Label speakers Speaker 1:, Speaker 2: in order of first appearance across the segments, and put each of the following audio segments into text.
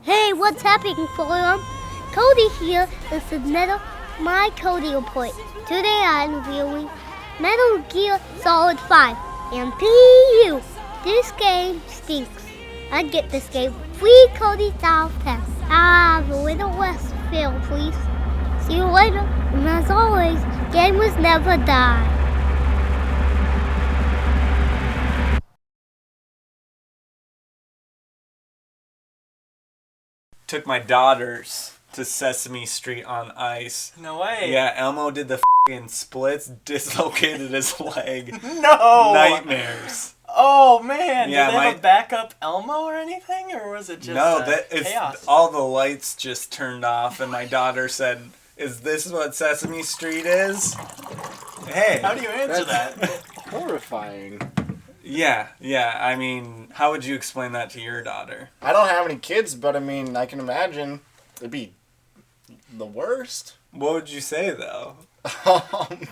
Speaker 1: Hey, what's happening, forum? Cody here with another My Cody Report. Today I'm reviewing Metal Gear Solid 5 and PU. This game stinks. I get this game 3 Cody out of 10. I'll have a little less feel, please. See you later. And as always, gamers never die.
Speaker 2: Took my daughters to Sesame Street on ice.
Speaker 3: No way.
Speaker 2: Yeah, Elmo did the f***ing splits, dislocated his leg.
Speaker 3: No.
Speaker 2: Nightmares.
Speaker 3: Oh man.
Speaker 2: Yeah,
Speaker 3: did they have a backup Elmo or anything, or was it just chaos?
Speaker 2: All the lights just turned off, and my daughter said, "Is this what Sesame Street is?" Hey.
Speaker 3: How do you answer that?
Speaker 4: Horrifying.
Speaker 2: Yeah. I mean, how would you explain that to your daughter?
Speaker 4: I don't have any kids, but I mean, I can imagine it'd be the worst.
Speaker 2: What would you say, though?
Speaker 3: What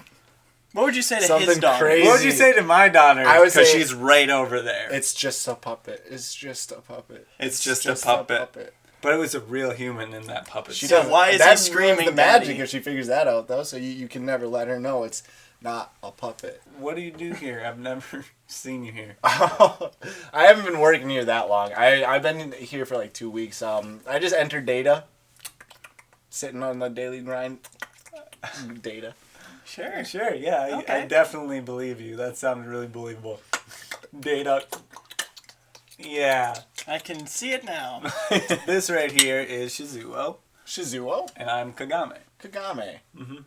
Speaker 3: would you say to
Speaker 4: Something
Speaker 3: his daughter?
Speaker 4: crazy.
Speaker 2: What would you say to my daughter?
Speaker 4: I would
Speaker 2: Because
Speaker 4: say
Speaker 2: she's right over there.
Speaker 4: It's just a puppet. It's just a puppet.
Speaker 2: It's just a puppet. But it was a real human in that puppet.
Speaker 4: She
Speaker 3: So
Speaker 4: doesn't.
Speaker 3: why is he
Speaker 4: that's
Speaker 3: screaming,
Speaker 4: the magic
Speaker 3: Daddy?
Speaker 4: if she figures that out, though. So you can never let her know it's not a puppet.
Speaker 2: What do you do here? I've never seen you here.
Speaker 4: I haven't been working here that long. I've been here for like 2 weeks. I just entered data. Sitting on the daily grind. Data.
Speaker 2: Sure, yeah.
Speaker 3: Okay.
Speaker 2: I definitely believe you. That sounded really believable. Data. Yeah.
Speaker 3: I can see it now.
Speaker 2: This right here is Shizuo,
Speaker 4: Shizuo.
Speaker 2: and I'm Kagame.
Speaker 4: Kagame.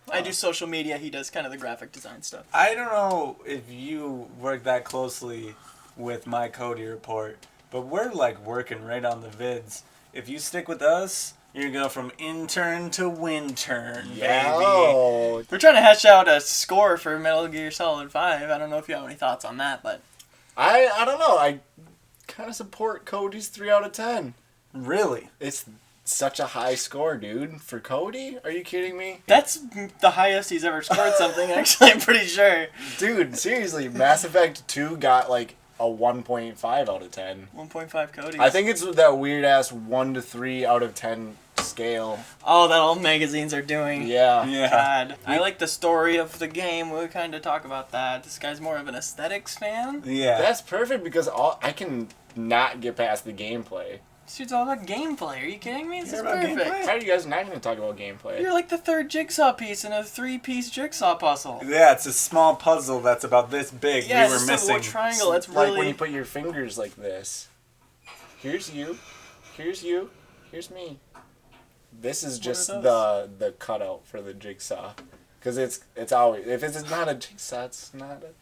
Speaker 3: I do social media. He does kind of the graphic design stuff.
Speaker 2: I don't know if you work that closely with my Cody Report, but we're like working right on the vids. If you stick with us, you're gonna go from intern to wintern, baby.
Speaker 4: Yeah.
Speaker 3: We're trying to hash out a score for Metal Gear Solid 5. I don't know if you have any thoughts on that, but
Speaker 4: I don't know. I kind of support Cody's 3 out of 10.
Speaker 2: Really?
Speaker 4: It's such a high score, dude. For Cody? Are you kidding me?
Speaker 3: that's the highest he's ever scored something, actually, I'm pretty sure.
Speaker 4: Dude, seriously, Mass Effect 2 got like a 1.5 out of 10.
Speaker 3: 1.5 Cody.
Speaker 4: I think it's that weird ass 1 to 3 out of 10 scale.
Speaker 3: Oh, that all magazines are doing.
Speaker 4: Yeah.
Speaker 3: God. I like the story of the game. We'll kind of talk about that. This guy's more of an aesthetics fan.
Speaker 2: Yeah.
Speaker 4: That's perfect because I can not get past the gameplay.
Speaker 3: This dude's all about gameplay. Are you kidding me? This is
Speaker 2: about
Speaker 3: perfect.
Speaker 2: gameplay?
Speaker 4: How are you guys not going to talk about gameplay?
Speaker 3: You're like the third jigsaw piece in a 3-piece jigsaw puzzle.
Speaker 2: Yeah, it's a small puzzle that's about this big.
Speaker 3: Yeah,
Speaker 2: we were
Speaker 3: it's just a
Speaker 2: missing.
Speaker 3: little triangle. That's
Speaker 4: like
Speaker 3: really...
Speaker 4: when you put your fingers like this. Here's you. Here's you. Here's me. This is just
Speaker 3: are
Speaker 4: the cutout for the jigsaw. Because it's always... If it's not a jigsaw, it's not a...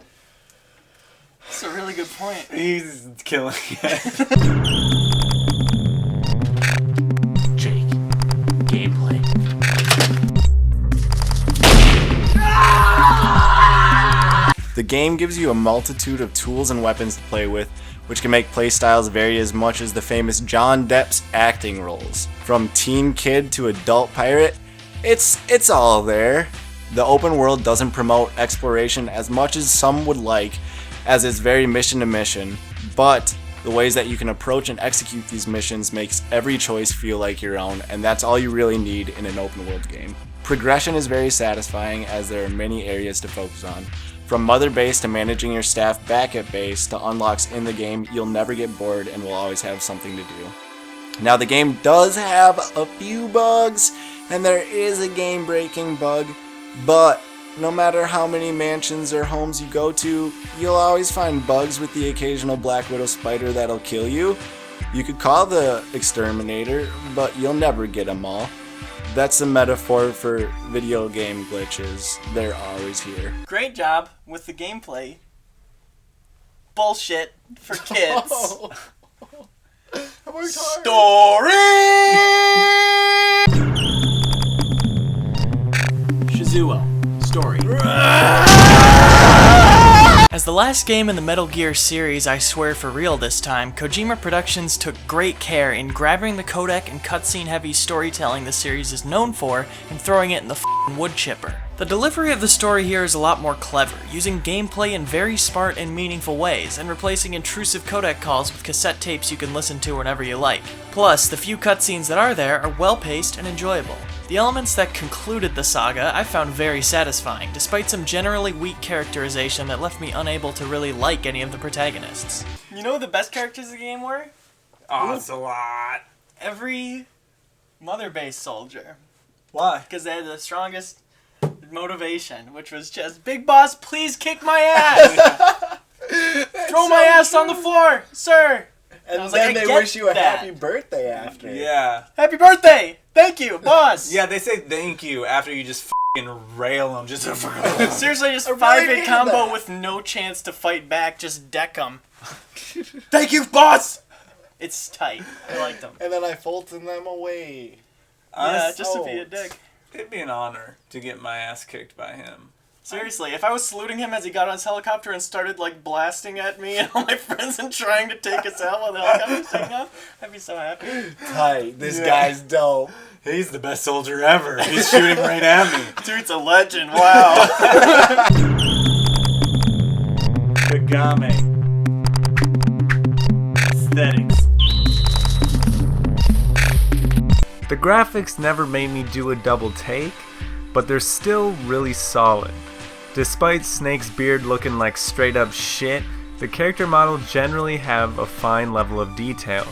Speaker 3: That's a really good point.
Speaker 2: He's killing it.
Speaker 4: Jake. Gameplay. The game gives you a multitude of tools and weapons to play with, which can make playstyles vary as much as the famous John Depp's acting roles. From teen kid to adult pirate, it's all there. The open world doesn't promote exploration as much as some would like, as it's very mission to mission, but the ways that you can approach and execute these missions makes every choice feel like your own, and that's all you really need in an open world game. Progression is very satisfying as there are many areas to focus on. From mother base to managing your staff back at base to unlocks in the game, you'll never get bored and will always have something to do. Now the game does have a few bugs, and there is a game-breaking bug, but no matter how many mansions or homes you go to, you'll always find bugs with the occasional Black Widow spider that'll kill you. You could call the exterminator, but you'll never get them all. That's a metaphor for video game glitches. They're always here.
Speaker 3: Great job with the gameplay. Bullshit for kids. Story! Shizuo. Story. As the last game in the Metal Gear series, I swear for real this time, Kojima Productions took great care in grabbing the codec and cutscene heavy storytelling the series is known for and throwing it in the f***ing wood chipper. The The delivery of the story here is a lot more clever, using gameplay in very smart and meaningful ways, and replacing intrusive codec calls with cassette tapes you can listen to whenever you like. Plus, the few cutscenes that are there are well-paced and enjoyable. The elements that concluded the saga I found very satisfying, despite some generally weak characterization that left me unable to really like any of the protagonists. You know who the best characters of the game were?
Speaker 2: Ocelot.
Speaker 3: Every mother-based soldier.
Speaker 2: Why?
Speaker 3: Because they had the strongest motivation, which was just, Big Boss, please kick my ass! Throw my ass on the floor, sir!
Speaker 4: And
Speaker 3: I was
Speaker 4: then
Speaker 3: like, I
Speaker 4: they
Speaker 3: get
Speaker 4: wish you a
Speaker 3: that.
Speaker 4: happy birthday after.
Speaker 2: Yeah.
Speaker 3: Happy birthday! Thank you, boss!
Speaker 2: Yeah, they say thank you after you just fucking rail them. Just
Speaker 3: Seriously, just
Speaker 4: really
Speaker 3: 5-hit
Speaker 4: needed
Speaker 3: combo
Speaker 4: that.
Speaker 3: with no chance to fight back, just deck them.
Speaker 2: thank you, boss!
Speaker 3: It's tight. I like them.
Speaker 4: And then I folded them away.
Speaker 3: Yeah, just to be a dick.
Speaker 2: It'd be an honor to get my ass kicked by him.
Speaker 3: Seriously, if I was saluting him as he got on his helicopter and started, like, blasting at me and all my friends and trying to take us out while the helicopter was taking off, I'd be so happy.
Speaker 4: Tight. This guy's dope.
Speaker 2: He's the best soldier ever. He's shooting right at me.
Speaker 3: Dude's a legend, wow.
Speaker 2: Kagame. Aesthetics.
Speaker 5: The graphics never made me do a double take, but they're still really solid. Despite Snake's beard looking like straight up shit, the character models generally have a fine level of detail.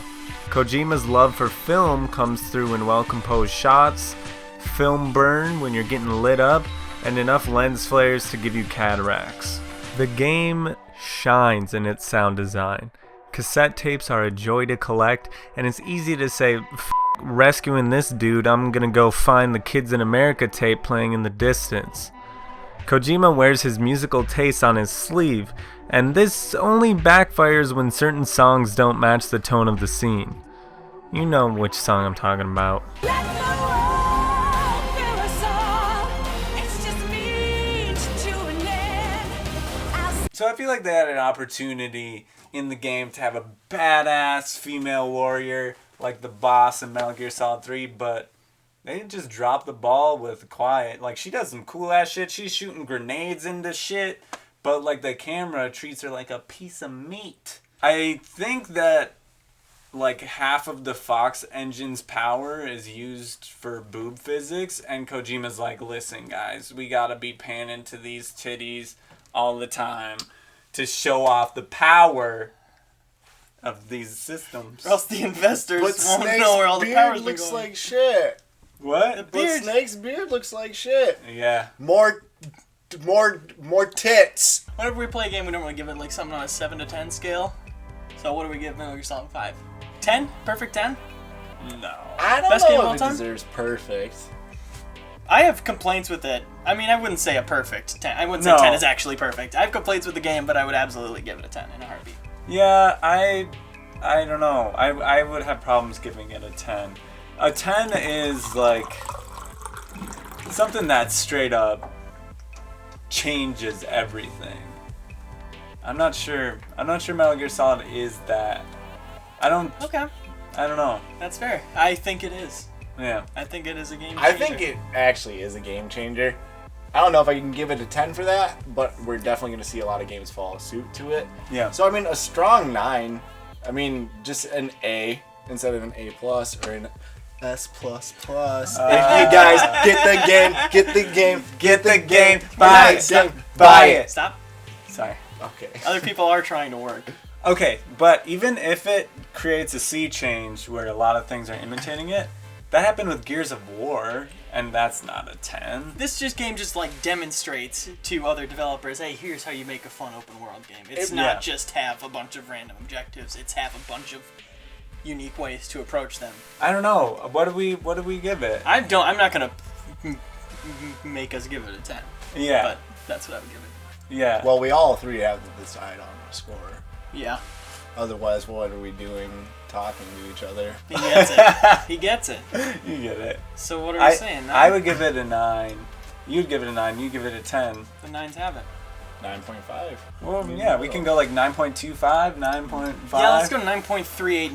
Speaker 5: Kojima's love for film comes through in well-composed shots, film burn when you're getting lit up, and enough lens flares to give you cataracts. The game shines in its sound design. Cassette tapes are a joy to collect, and it's easy to say, rescuing this dude, I'm gonna go find the Kids in America tape playing in the distance. Kojima wears his musical taste on his sleeve, and this only backfires when certain songs don't match the tone of the scene. You know which song I'm talking about.
Speaker 2: So I feel like they had an opportunity in the game to have a badass female warrior like the boss in Metal Gear Solid 3, but they just dropped the ball with Quiet. Like, she does some cool ass shit. She's shooting grenades into shit, but like the camera treats her like a piece of meat. I think that like half of the Fox engine's power is used for boob physics, and Kojima's like, listen guys, we gotta be panning to these titties all the time to show off the power of these systems.
Speaker 3: Or else the investors
Speaker 4: But
Speaker 3: won't
Speaker 4: Snake's
Speaker 3: know where all the
Speaker 4: beard
Speaker 3: power's been
Speaker 4: looks
Speaker 3: going.
Speaker 4: like shit.
Speaker 2: What?
Speaker 4: But Snake's beard looks like shit.
Speaker 2: Yeah.
Speaker 4: More tits.
Speaker 3: Whenever we play a game, we normally give it like something on a 7 to 10 scale. So what do we give Metal Gear Solid 5? 10? Perfect 10?
Speaker 2: No.
Speaker 4: I don't
Speaker 3: Best game of
Speaker 4: know
Speaker 3: all
Speaker 4: if it
Speaker 3: time?
Speaker 4: deserves perfect.
Speaker 3: I have complaints with it. I mean, I wouldn't say a perfect 10. I wouldn't say
Speaker 2: No.
Speaker 3: 10 is actually perfect. I have complaints with the game, but I would absolutely give it a 10 in a heartbeat.
Speaker 2: Yeah, I don't know. I would have problems giving it a 10. A 10 is like something that straight up changes everything. I'm not sure Metal Gear Solid is that. I don't
Speaker 3: Okay,
Speaker 2: know.
Speaker 3: that's fair. I think it is.
Speaker 2: Yeah.
Speaker 3: I think it is a game changer.
Speaker 4: I think it actually is a game changer. I don't know if I can give it a 10 for that, but we're definitely going to see a lot of games follow suit to it.
Speaker 2: Yeah.
Speaker 4: So, I mean, a strong 9. I mean, just an A instead of an A+ or an S++. If you guys get the game, buy it, buy it.
Speaker 3: Stop.
Speaker 2: Sorry.
Speaker 4: Okay.
Speaker 3: Other people are trying to work.
Speaker 2: Okay, but even if it creates a sea change where a lot of things are imitating it, that happened with Gears of War, and that's not a 10.
Speaker 3: This game just like demonstrates to other developers, hey, here's how you make a fun open world game. It's not just have a bunch of random objectives. It's have a bunch of unique ways to approach them.
Speaker 2: I don't know. What do we give it?
Speaker 3: I'm not gonna make us give it a 10.
Speaker 2: Yeah.
Speaker 3: But that's what I would give it.
Speaker 2: Yeah.
Speaker 4: Well, we all three have to decide on a score.
Speaker 3: Yeah.
Speaker 4: Otherwise, what are we doing talking to each other?
Speaker 3: He gets it. He gets it.
Speaker 2: You get it.
Speaker 3: So what are we saying?
Speaker 2: I would give it a 9. You'd give it a 9. You give it a 10.
Speaker 3: The 9s have it.
Speaker 4: 9.5.
Speaker 2: Well, yeah, we can go like 9.25, 9.5.
Speaker 3: Yeah, let's go 9.389.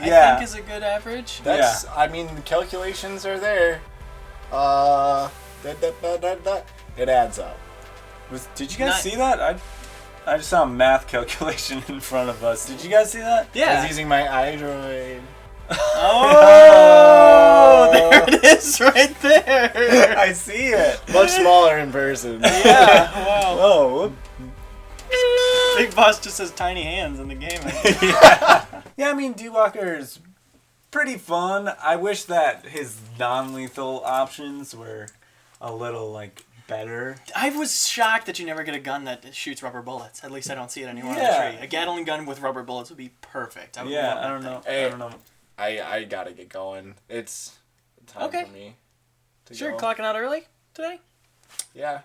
Speaker 2: Yeah.
Speaker 3: I think is a good average.
Speaker 4: That's, I mean, the calculations are there. It adds up.
Speaker 2: Did you guys see that? I just saw a math calculation in front of us. Did you guys see that?
Speaker 4: I
Speaker 3: Yeah.
Speaker 4: was using my iDroid.
Speaker 3: Oh, there it is right there.
Speaker 2: I see it.
Speaker 4: Much smaller in person.
Speaker 3: Yeah, wow.
Speaker 2: Oh, whoop.
Speaker 3: Big Boss just has tiny hands in the game.
Speaker 2: Yeah, I mean, D-Walker is pretty fun. I wish that his non-lethal options were a little, like, better.
Speaker 3: I was shocked that you never get a gun that shoots rubber bullets. At least I don't see it anymore
Speaker 2: Yeah.
Speaker 3: on the tree. A Gatling gun with rubber bullets would be perfect. I would love
Speaker 2: Yeah,
Speaker 3: that
Speaker 2: I don't
Speaker 3: thing.
Speaker 2: know.
Speaker 4: Hey.
Speaker 2: I don't know.
Speaker 4: I gotta get going. It's time
Speaker 3: Okay.
Speaker 4: for me to
Speaker 3: Sure,
Speaker 4: go.
Speaker 3: clocking out early today?
Speaker 4: Yeah.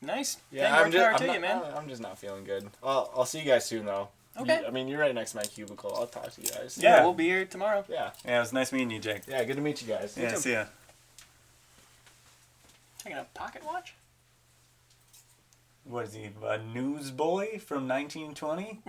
Speaker 3: Nice.
Speaker 4: Yeah,
Speaker 3: Hey, more power to
Speaker 4: not,
Speaker 3: you, man.
Speaker 4: I'm just not feeling good. I'll see you guys soon, though.
Speaker 3: Okay.
Speaker 4: I mean, you're right next to my cubicle. I'll talk to you guys.
Speaker 3: Yeah,
Speaker 2: Yeah.
Speaker 3: we'll be here tomorrow.
Speaker 4: Yeah.
Speaker 2: Yeah, it was nice meeting you, Jake.
Speaker 4: Yeah, good to meet you guys.
Speaker 2: Yeah, see ya.
Speaker 3: Taking a pocket watch?
Speaker 2: What is he, a newsboy from 1920?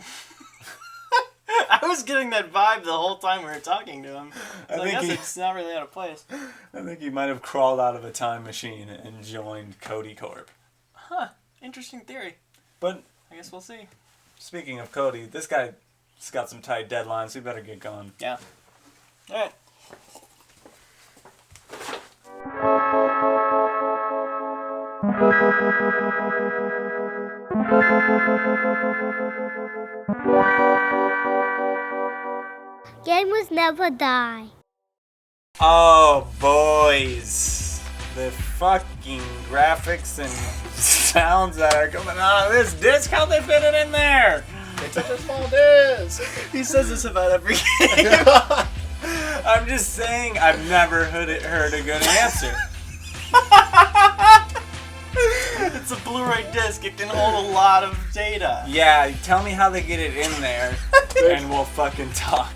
Speaker 3: I was getting that vibe the whole time we were talking to him. So I,
Speaker 2: think
Speaker 3: guess
Speaker 2: he-
Speaker 3: it's not really out of place.
Speaker 2: I think he might have crawled out of a time machine and joined Cody Corp.
Speaker 3: Huh. Interesting theory.
Speaker 2: But
Speaker 3: I guess we'll see.
Speaker 2: speaking of Cody, this guy's got some tight deadlines, so we better get going.
Speaker 3: Yeah. Alright.
Speaker 1: Gamers never die.
Speaker 2: Oh, boys. The fucking graphics and sounds that are coming out of this disc, how'd they fit it in there?
Speaker 4: It's such a small disc.
Speaker 3: He says this about every game.
Speaker 2: I'm just saying, I've never heard a good answer.
Speaker 3: It's a Blu-ray disc. It can hold a lot of data.
Speaker 2: Yeah, tell me how they get it in there, and we'll fucking talk.